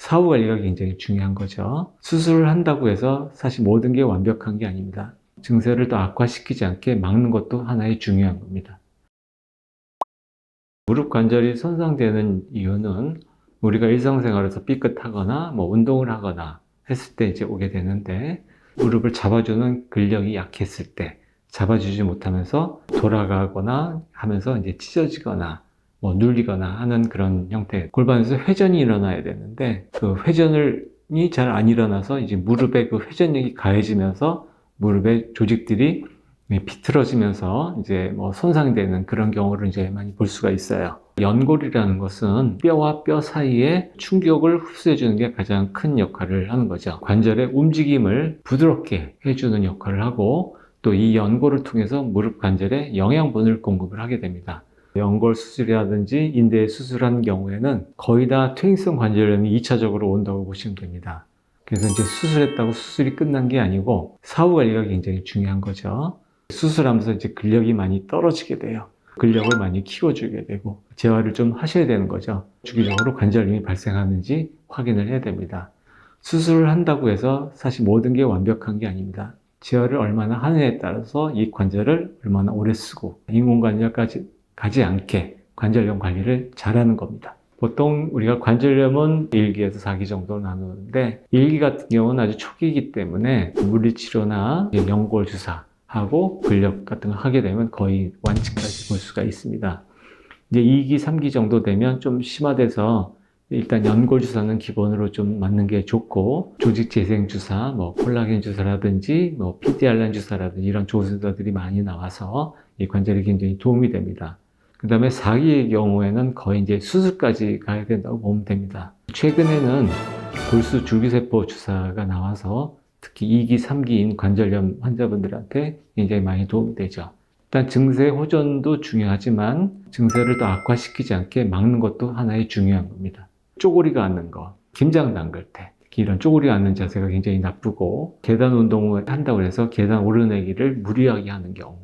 사후 관리가 굉장히 중요한 거죠. 수술을 한다고 해서 사실 모든 게 완벽한 게 아닙니다. 증세를 더 악화시키지 않게 막는 것도 하나의 중요한 겁니다. 무릎 관절이 손상되는 이유는 우리가 일상생활에서 삐끗하거나 운동을 하거나 했을 때 이제 오게 되는데, 무릎을 잡아주는 근력이 약했을 때 잡아주지 못하면서 돌아가거나 하면서 이제 찢어지거나 눌리거나 하는 그런 형태, 골반에서 회전이 일어나야 되는데 그 회전이 잘 안 일어나서 이제 무릎에 그 회전력이 가해지면서 무릎의 조직들이 비틀어지면서 이제 손상되는 그런 경우를 이제 많이 볼 수가 있어요. 연골이라는 것은 뼈와 뼈 사이에 충격을 흡수해주는 게 가장 큰 역할을 하는 거죠. 관절의 움직임을 부드럽게 해주는 역할을 하고, 또 이 연골을 통해서 무릎 관절에 영양분을 공급을 하게 됩니다. 연골 수술이라든지 인대 수술한 경우에는 거의 다 퇴행성 관절염이 2차적으로 온다고 보시면 됩니다. 그래서 이제 수술했다고 수술이 끝난 게 아니고 사후 관리가 굉장히 중요한 거죠. 수술하면서 이제 근력이 많이 떨어지게 돼요. 근력을 많이 키워주게 되고 재활을 좀 하셔야 되는 거죠. 주기적으로 관절염이 발생하는지 확인을 해야 됩니다. 수술을 한다고 해서 사실 모든 게 완벽한 게 아닙니다. 재활을 얼마나 하느냐에 따라서 이 관절을 얼마나 오래 쓰고 인공관절까지 가지 않게 관절염 관리를 잘하는 겁니다. 보통 우리가 관절염은 1기에서 4기 정도로 나누는데 1기 같은 경우는 아주 초기이기 때문에 물리치료나 연골 주사하고 근력 같은 거 하게 되면 거의 완치까지 볼 수가 있습니다. 이제 2기, 3기 정도 되면 좀 심화돼서 일단 연골 주사는 기본으로 좀 맞는 게 좋고, 조직 재생 주사, 콜라겐 주사라든지 PDRN 주사라든지 이런 조주사들이 많이 나와서 이 관절에 굉장히 도움이 됩니다. 그 다음에 4기의 경우에는 거의 이제 수술까지 가야 된다고 보면 됩니다. 최근에는 골수 줄기세포 주사가 나와서 특히 2기, 3기인 관절염 환자분들한테 굉장히 많이 도움이 되죠. 일단 증세 호전도 중요하지만 증세를 더 악화시키지 않게 막는 것도 하나의 중요한 겁니다. 쪼그리가 앉는 거, 김장 담글 때 특히 이런 쪼그리가 앉는 자세가 굉장히 나쁘고, 계단 운동을 한다고 해서 계단 오르내기를 무리하게 하는 경우,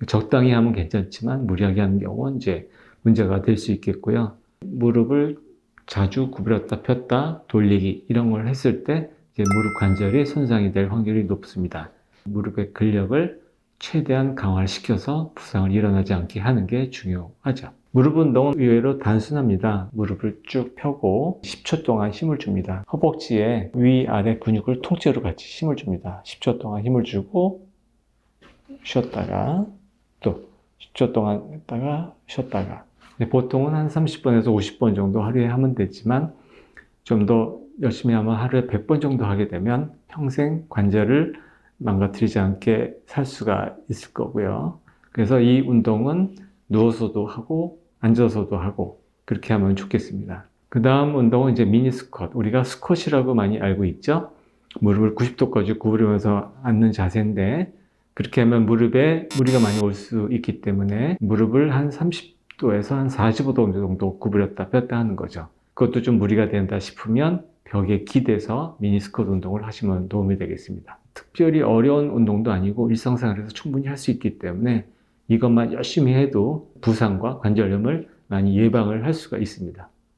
적당히 하면 괜찮지만 무리하게 하는 경우는 이제 문제가 될 수 있겠고요. 무릎을 자주 구부렸다 폈다 돌리기 이런 걸 했을 때 이제 무릎 관절이 손상이 될 확률이 높습니다. 무릎의 근력을 최대한 강화를 시켜서 부상을 일어나지 않게 하는 게 중요하죠. 무릎 운동은 의외로 단순합니다. 무릎을 쭉 펴고 10초 동안 힘을 줍니다. 허벅지에 위아래 근육을 통째로 같이 힘을 줍니다. 10초 동안 힘을 주고 쉬었다가 또 10초 동안 했다가 쉬었다가. 보통은 한 30번에서 50번 정도 하루에 하면 되지만 좀 더 열심히 하면 하루에 100번 정도 하게 되면 평생 관절을 망가뜨리지 않게 살 수가 있을 거고요. 그래서 이 운동은 누워서도 하고 앉아서도 하고 그렇게 하면 좋겠습니다. 그 다음 운동은 이제 미니 스쿼트. 우리가 스쿼시라고 많이 알고 있죠. 무릎을 90도까지 구부리면서 앉는 자세인데, 그렇게 하면 무릎에 무리가 많이 올 수 있기 때문에 무릎을 한 30도에서 한 45도 정도 구부렸다 폈다 하는 거죠. 그것도 좀 무리가 된다 싶으면 벽에 기대서 미니 스쿼트 운동을 하시면 도움이 되겠습니다. 특별히 어려운 운동도 아니고 일상생활에서 충분히 할 수 있기 때문에 이것만 열심히 해도 부상과 관절염을 많이 예방을 할 수가 있습니다.